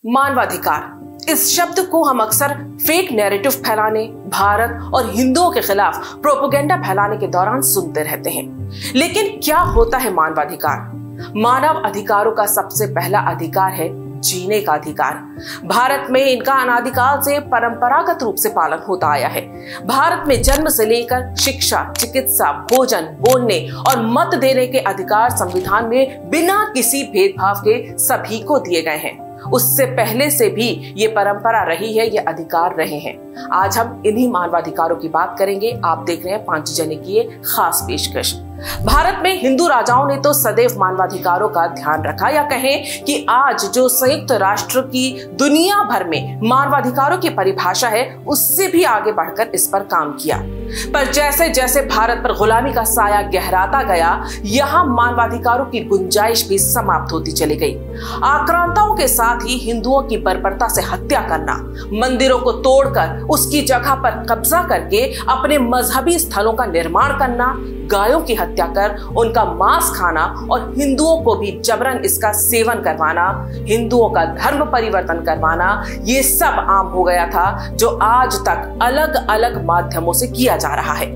मानवाधिकार इस शब्द को हम अक्सर फेक नैरेटिव फैलाने, भारत और हिंदुओं के खिलाफ प्रोपेगेंडा फैलाने के दौरान सुनते रहते हैं। लेकिन क्या होता है मानवाधिकार? मानव अधिकारों का सबसे पहला अधिकार है जीने का अधिकार। भारत में इनका अनादिकाल से परंपरागत रूप से पालन होता आया है। भारत में जन्म से लेकर शिक्षा, चिकित्सा, भोजन, बोलने और मत देने के अधिकार संविधान में बिना किसी भेदभाव के सभी को दिए गए हैं। उससे पहले से भी ये परंपरा रही है, ये अधिकार रहे हैं। आज हम इन्हीं मानवाधिकारों की बात करेंगे। आप देख रहे हैं पांचजन्य की ये खास पेशकश। भारत में हिंदू राजाओं ने तो सदैव मानवाधिकारों का ध्यान रखा, या कहें कि आज जो संयुक्त राष्ट्र की दुनिया भर में मानवाधिकारों की परिभाषा है, उससे भी आगे बढ़कर इस पर काम किया। पर जैसे जैसे भारत पर गुलामी का साया गहराता गया, यहाँ मानवाधिकारों की गुंजाइश भी समाप्त होती चली गई। आक्रांताओं के साथ ही हिंदुओं की बर्बरता से हत्या करना, मंदिरों को तोड़कर उसकी जगह पर कब्जा करके अपने मजहबी स्थलों का निर्माण करना, गायों की हत्या कर उनका मांस खाना और हिंदुओं को भी जबरन इसका सेवन करवाना, हिंदुओं का धर्म परिवर्तन करवाना, ये सब आम हो गया था, जो आज तक अलग अलग माध्यमों से किया जा रहा है।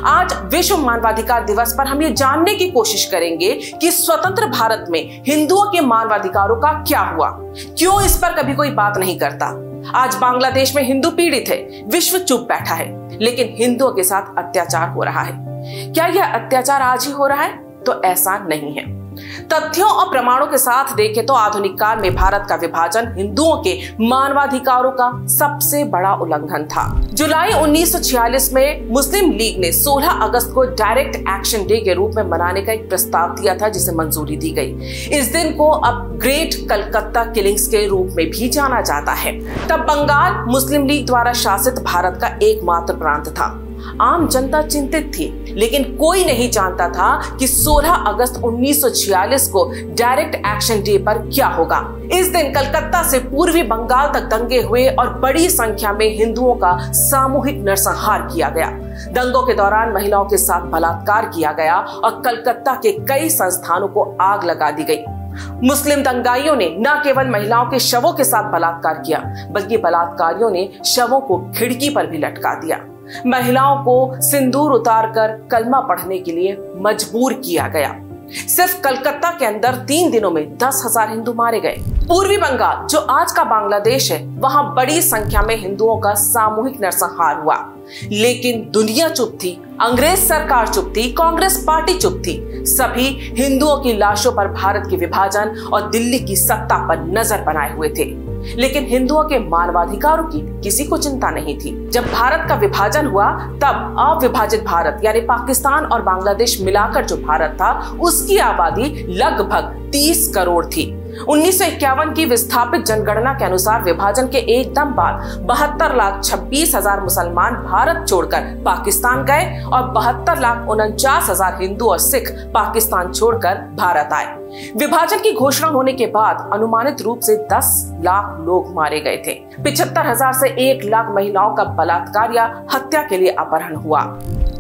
आज विश्व मानवाधिकार दिवस पर हम ये जानने की कोशिश करेंगे कि स्वतंत्र भारत में हिंदुओं के मानवाधिकारों का क्या हुआ, क्यों इस पर कभी कोई बात नहीं करता। आज बांग्लादेश में हिंदू पीड़ित है, विश्व चुप बैठा है, लेकिन हिंदुओं के साथ अत्याचार हो रहा है। क्या यह अत्याचार आज ही हो रहा है? तो ऐसा नहीं है। तथ्यों और प्रमाणों के साथ देखें तो आधुनिक काल में भारत का विभाजन हिंदुओं के मानवाधिकारों का सबसे बड़ा उल्लंघन था। जुलाई 1946 में मुस्लिम लीग ने 16 अगस्त को डायरेक्ट एक्शन डे के रूप में मनाने का एक प्रस्ताव दिया था, जिसे मंजूरी दी गई। इस दिन को अब ग्रेट कलकत्ता किलिंग्स के रूप में भी जाना जाता है। तब बंगाल मुस्लिम लीग द्वारा शासित भारत का एकमात्र प्रांत था। आम जनता चिंतित थी, लेकिन कोई नहीं जानता था कि 16 अगस्त 1946 को डायरेक्ट एक्शन डे पर क्या होगा। इस दिन कलकत्ता से पूर्वी बंगाल तक दंगे हुए और बड़ी संख्या में हिंदुओं का सामूहिक नरसंहार किया गया। दंगों के दौरान महिलाओं के साथ बलात्कार किया गया और कलकत्ता के कई संस्थानों को आग लगा दी गई। मुस्लिम दंगाइयों ने न केवल महिलाओं के शवों के साथ बलात्कार किया, बल्कि बलात्कारियों ने शवों को खिड़की पर भी लटका दिया। महिलाओं को सिंदूर उतारकर कलमा पढ़ने के लिए मजबूर किया गया। सिर्फ कलकत्ता के अंदर 3 दिनों में 10,000 हिंदू मारे गए। पूर्वी बंगाल, जो आज का बांग्लादेश है, वहां बड़ी संख्या में हिंदुओं का सामूहिक नरसंहार हुआ। लेकिन दुनिया चुप थी, अंग्रेज सरकार चुप थी, कांग्रेस पार्टी चुप थी। सभी हिंदुओं की लाशों पर भारत के विभाजन और दिल्ली की सत्ता पर नजर बनाए हुए थे। लेकिन हिंदुओं के मानवाधिकारों की किसी को चिंता नहीं थी। जब भारत का विभाजन हुआ, तब अविभाजित भारत यानी पाकिस्तान और बांग्लादेश मिलाकर जो भारत था, उसकी आबादी लगभग 30 करोड़ थी। 1951 की विस्थापित जनगणना के अनुसार विभाजन के एकदम बाद 72,26,000 मुसलमान भारत छोड़कर पाकिस्तान गए और 72,49,000 हिंदू और सिख पाकिस्तान छोड़कर भारत आए। विभाजन की घोषणा होने के बाद अनुमानित रूप से 10 लाख लोग मारे गए थे। 75,000 से 1 लाख महिलाओं का बलात्कार या हत्या के लिए अपहरण हुआ।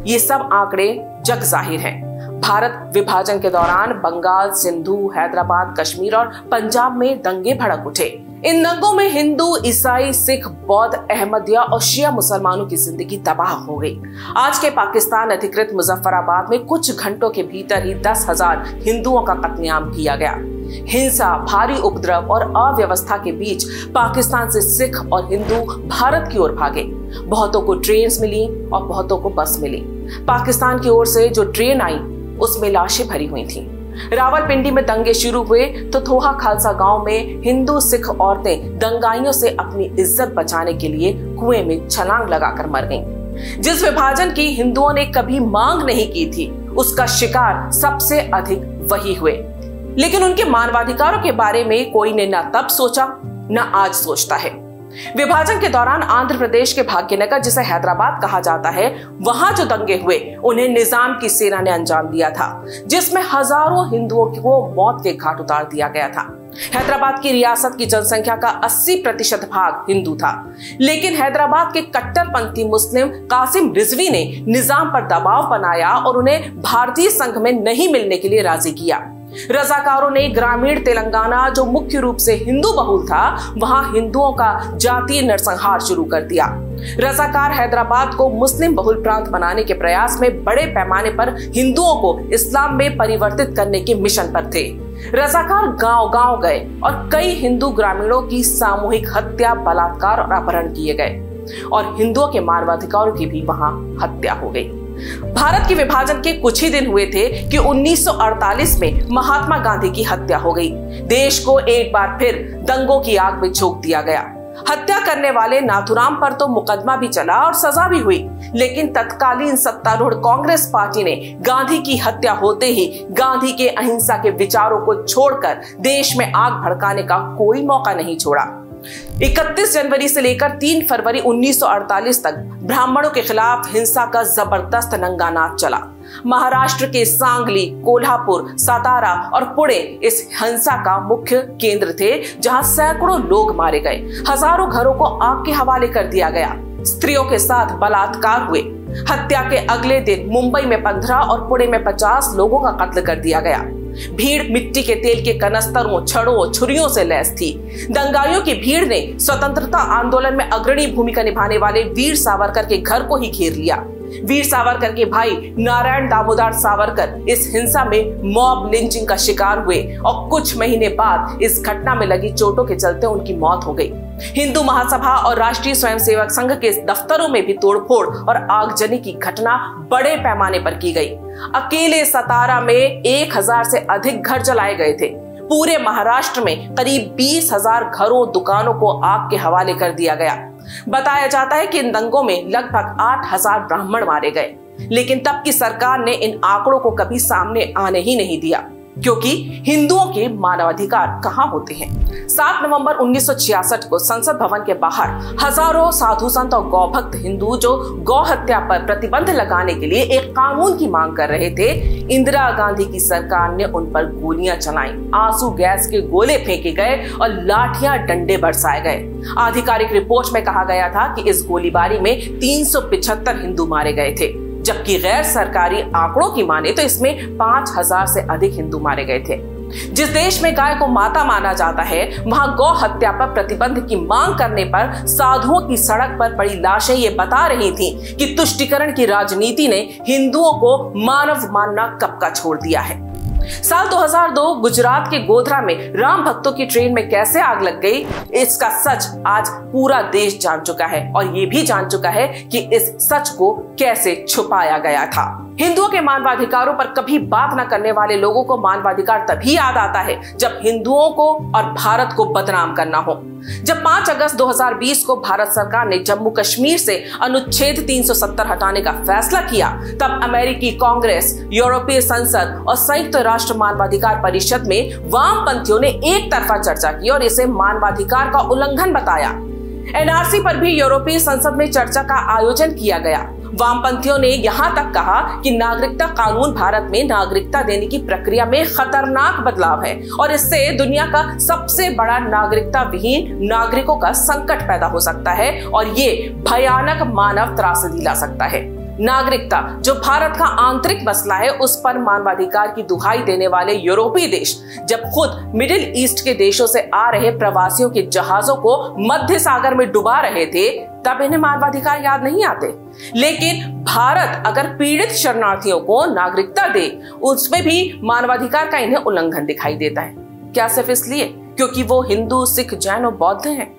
ये सब आंकड़े जग जाहिर हैं। भारत विभाजन के दौरान बंगाल, सिंधु, हैदराबाद, कश्मीर और पंजाब में दंगे भड़क उठे। इन दंगों में हिंदू, ईसाई, सिख, बौद्ध, अहमदिया और शिया मुसलमानों की जिंदगी तबाह हो गई। आज के पाकिस्तान अधिकृत मुजफ्फराबाद में कुछ घंटों के भीतर ही 10,000 हिंदुओं का कत्लेआम किया गया। हिंसा, भारी उपद्रव और अव्यवस्था के बीच पाकिस्तान से सिख और हिंदू भारत की ओर भागे। बहुतों को ट्रेन मिली और बहुतों को बस मिली। पाकिस्तान की ओर से जो ट्रेन आई, उसमें लाशें भरी हुई थीं। रावलपिंडी में दंगे शुरू हुए तो थोहा खालसा गांव में हिंदू सिख औरतें दंगाइयों से अपनी इज्जत बचाने के लिए कुएं में छलांग लगाकर मर गईं। जिस विभाजन की हिंदुओं ने कभी मांग नहीं की थी, उसका शिकार सबसे अधिक वही हुए। लेकिन उनके मानवाधिकारों के बारे में कोई ने न तब सोचा, न आज सोचता है। विभाजन के दौरान आंध्र प्रदेश के भाग्यनगर, जिसे हैदराबाद कहा जाता है, वहां जो दंगे हुए, उन्हें निजाम की सेना ने अंजाम दिया था, जिसमें हजारों हिंदुओं को मौत के घाट उतार दिया गया था। हैदराबाद की रियासत की जनसंख्या का 80% भाग हिंदू था, लेकिन हैदराबाद के कट्टरपंथी मुस्लिम कासिम रिजवी ने निजाम पर दबाव बनाया और उन्हें भारतीय संघ में नहीं मिलने के लिए राजी किया। रजाकारों ने ग्रामीण तेलंगाना, जो मुख्य रूप से हिंदू बहुल था, वहां हिंदुओं का जातीय नरसंहार शुरू कर दिया। रजाकार हैदराबाद को मुस्लिम बहुल प्रांत बनाने के प्रयास में बड़े पैमाने पर हिंदुओं को इस्लाम में परिवर्तित करने के मिशन पर थे। रजाकार गांव-गांव गए और कई हिंदू ग्रामीणों की सामूहिक हत्या, बलात्कार और अपहरण किए गए और हिंदुओं के मानवाधिकारों की भी वहां हत्या हो गई। भारत के विभाजन के कुछ ही दिन हुए थे कि 1948 में महात्मा गांधी की हत्या हो गई। देश को एक बार फिर दंगों की आग में झोंक दिया गया। हत्या करने वाले नाथुराम पर तो मुकदमा भी चला और सजा भी हुई, लेकिन तत्कालीन सत्तारूढ़ कांग्रेस पार्टी ने गांधी की हत्या होते ही गांधी के अहिंसा के विचारों को छोड़कर देश में आग भड़काने का कोई मौका नहीं छोड़ा। 31 जनवरी से लेकर 3 फरवरी 1948 तक ब्राह्मणों के खिलाफ हिंसा का जबरदस्त नंगा नाच चला। महाराष्ट्र के सांगली, कोल्हापुर, सातारा और पुणे इस हिंसा का मुख्य केंद्र थे, जहां सैकड़ों लोग मारे गए, हजारों घरों को आग के हवाले कर दिया गया, स्त्रियों के साथ बलात्कार हुए। हत्या के अगले दिन मुंबई में 15 और पुणे में 50 लोगों का कत्ल कर दिया गया। भीड़ मिट्टी के तेल के कनस्तरों, छड़ों, छुरियों से लैस थी। दंगाइयों की भीड़ ने स्वतंत्रता आंदोलन में अग्रणी भूमिका निभाने वाले वीर सावरकर के घर को ही घेर लिया। वीर सावरकर के भाई नारायण दामोदर सावरकर इस हिंसा में मॉब लिंचिंग का शिकार हुए और कुछ महीने बाद इस घटना में लगी चोटों के चलते उनकी मौत हो गई। हिंदू महासभा और राष्ट्रीय स्वयंसेवक संघ के दफ्तरों में भी तोड़फोड़ और आगजनी की घटना बड़े पैमाने पर की गई। अकेले सतारा में 1000 से अधिक घर जलाए गए थे। पूरे महाराष्ट्र में करीब 20,000 घरों, दुकानों को आग के हवाले कर दिया गया। बताया जाता है कि इन दंगों में लगभग 8,000 ब्राह्मण मारे गए, लेकिन तब की सरकार ने इन आंकड़ों को कभी सामने आने ही नहीं दिया, क्योंकि हिंदुओं के मानवाधिकार कहां होते हैं। 7 नवंबर 1966 को संसद भवन के बाहर हजारों साधु संत और गौभक्त हिंदू, जो गौ हत्या पर प्रतिबंध लगाने के लिए एक कानून की मांग कर रहे थे, इंदिरा गांधी की सरकार ने उन पर गोलियां चलाई, आंसू गैस के गोले फेंके गए और लाठियां, डंडे बरसाए गए। आधिकारिक रिपोर्ट में कहा गया था कि इस गोलीबारी में 375 हिंदू मारे गए थे, जबकि गैर सरकारी आंकड़ों की माने तो इसमें 5,000 से अधिक हिंदू मारे गए थे। जिस देश में गाय को माता माना जाता है, वहां गौ हत्या पर प्रतिबंध की मांग करने पर साधुओं की सड़क पर पड़ी लाशें ये बता रही थीं कि तुष्टीकरण की राजनीति ने हिंदुओं को मानव मानना कब का छोड़ दिया है। साल 2002 गुजरात के गोधरा में राम भक्तों की ट्रेन में कैसे आग लग गई, इसका सच आज पूरा देश जान चुका है और ये भी जान चुका है कि इस सच को कैसे छुपाया गया था। हिंदुओं के मानवाधिकारों पर कभी बात न करने वाले लोगों को मानवाधिकार तभी याद आता है जब हिंदुओं को और भारत को बदनाम करना हो। जब 5 अगस्त 2020 को भारत सरकार ने जम्मू कश्मीर से अनुच्छेद 370 हटाने का फैसला किया, तब अमेरिकी कांग्रेस, यूरोपीय संसद और संयुक्त राष्ट्र मानवाधिकार परिषद में वामपंथियों ने एक तरफा चर्चा की और इसे मानवाधिकार का उल्लंघन बताया। एनआरसी पर भी यूरोपीय संसद में चर्चा का आयोजन किया गया। वामपंथियों ने यहां तक कहा कि नागरिकता कानून भारत में नागरिकता देने की प्रक्रिया में खतरनाक बदलाव है और इससे दुनिया का सबसे बड़ा नागरिकता विहीन नागरिकों का संकट पैदा हो सकता है और ये भयानक मानव त्रासदी ला सकता है। नागरिकता, जो भारत का आंतरिक मसला है, उस पर मानवाधिकार की दुहाई देने वाले यूरोपीय देश जब खुद मिडिल ईस्ट के देशों से आ रहे प्रवासियों के जहाजों को मध्य सागर में डुबा रहे थे, तब इन्हें मानवाधिकार याद नहीं आते। लेकिन भारत अगर पीड़ित शरणार्थियों को नागरिकता दे, उसमें भी मानवाधिकार का इन्हें उल्लंघन दिखाई देता है। क्या सिर्फ इसलिए क्योंकि वो हिंदू, सिख, जैन और बौद्ध हैं?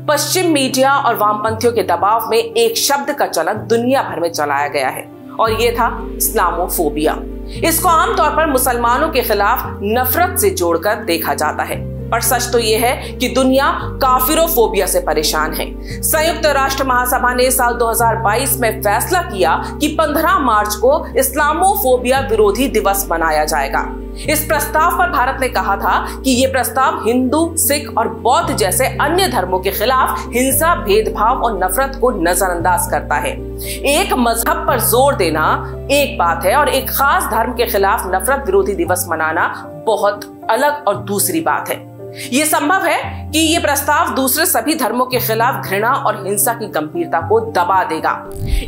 पश्चिम मीडिया और वामपंथियों के दबाव में एक शब्द का चलन दुनिया भर में चलाया गया है और ये था इस्लामोफोबिया। इसको आमतौर पर मुसलमानों के खिलाफ नफरत से जोड़कर देखा जाता है, पर सच तो यह है कि दुनिया काफिरोफोबिया से परेशान है। संयुक्त राष्ट्र महासभा ने साल 2022 में फैसला किया कि 15 मार्च को इस्लामोफोबिया विरोधी दिवस मनाया जाएगा। इस प्रस्ताव पर भारत ने कहा था कि यह प्रस्ताव हिंदू, सिख और बौद्ध जैसे अन्य धर्मों के खिलाफ हिंसा, भेदभाव और नफरत को नजरअंदाज करता है। एक मजहब पर जोर देना एक बात है और एक खास धर्म के खिलाफ नफरत विरोधी दिवस मनाना बहुत अलग और दूसरी बात है। यह संभव है कि यह प्रस्ताव दूसरे सभी धर्मों के खिलाफ घृणा और हिंसा की गंभीरता को दबा देगा।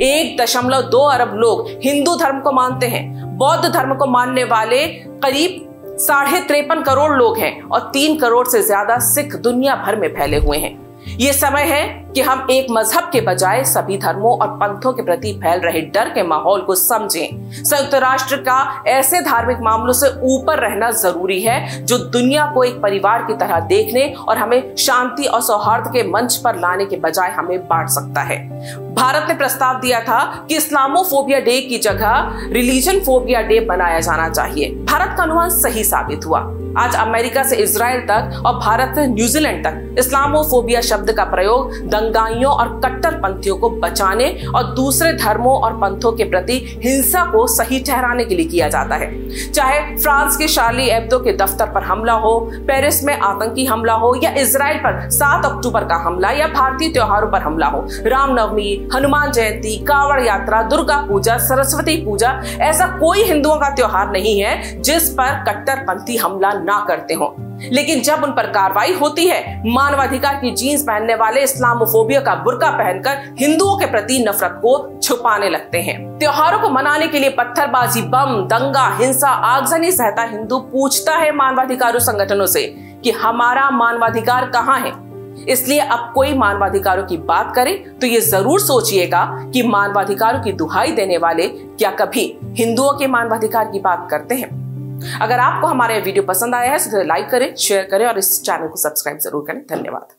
1.2 अरब लोग हिंदू धर्म को मानते हैं। बौद्ध धर्म को मानने वाले करीब 53.5 करोड़ लोग हैं और 3 करोड़ से ज्यादा सिख दुनिया भर में फैले हुए हैं। ये समय है कि हम एक मजहब के बजाय सभी धर्मों और पंथों के प्रति फैल रहे डर के माहौल को समझें। संयुक्त राष्ट्र का ऐसे धार्मिक मामलों से ऊपर रहना जरूरी है जो दुनिया को एक परिवार की तरह देखने और हमें शांति और सौहार्द के मंच पर लाने के बजाय हमें बांट सकता है। भारत ने प्रस्ताव दिया था कि इस्लामोफोबिया डे की जगह रिलीजन फोबिया डे बनाया जाना चाहिए। भारत का अनुमान सही साबित हुआ। आज अमेरिका से इजराइल तक और भारत से न्यूजीलैंड तक इस्लामोफोबिया शब्द का प्रयोग दंगाइयों और कट्टरपंथियों को बचाने और दूसरे धर्मों और पंथों के प्रति हिंसा को सही ठहराने के लिए किया जाता है। चाहे फ्रांस के शार्ली एब्दो के दफ्तर पर हमला हो, पेरिस में आतंकी हमला हो या इजराइल पर 7 अक्टूबर का हमला या भारतीय त्योहारों पर हमला हो, रामनवमी, हनुमान जयंती, कावड़ यात्रा, दुर्गा पूजा, सरस्वती पूजा, ऐसा कोई हिंदुओं का त्योहार नहीं है जिस पर कट्टरपंथी हमला ना करते हो। लेकिन जब उन पर कार्रवाई होती है, मानवाधिकार की जीन्स पहनने वाले इस्लामोफोबिया का बुर्का पहनकर हिंदुओं के प्रति नफरत को छुपाने लगते हैं। त्योहारों को मनाने के लिए पत्थरबाजी, बम, दंगा, हिंसा, आगजनी सहता हिंदू पूछता है मानवाधिकारों संगठनों से कि हमारा मानवाधिकार कहाँ है। इसलिए अब कोई मानवाधिकारों की बात करे तो ये जरूर सोचिएगा कि मानवाधिकारों की दुहाई देने वाले क्या कभी हिंदुओं के मानवाधिकार की बात करते हैं। अगर आपको हमारा वीडियो पसंद आया है तो लाइक करें, शेयर करें और इस चैनल को सब्सक्राइब जरूर करें। धन्यवाद।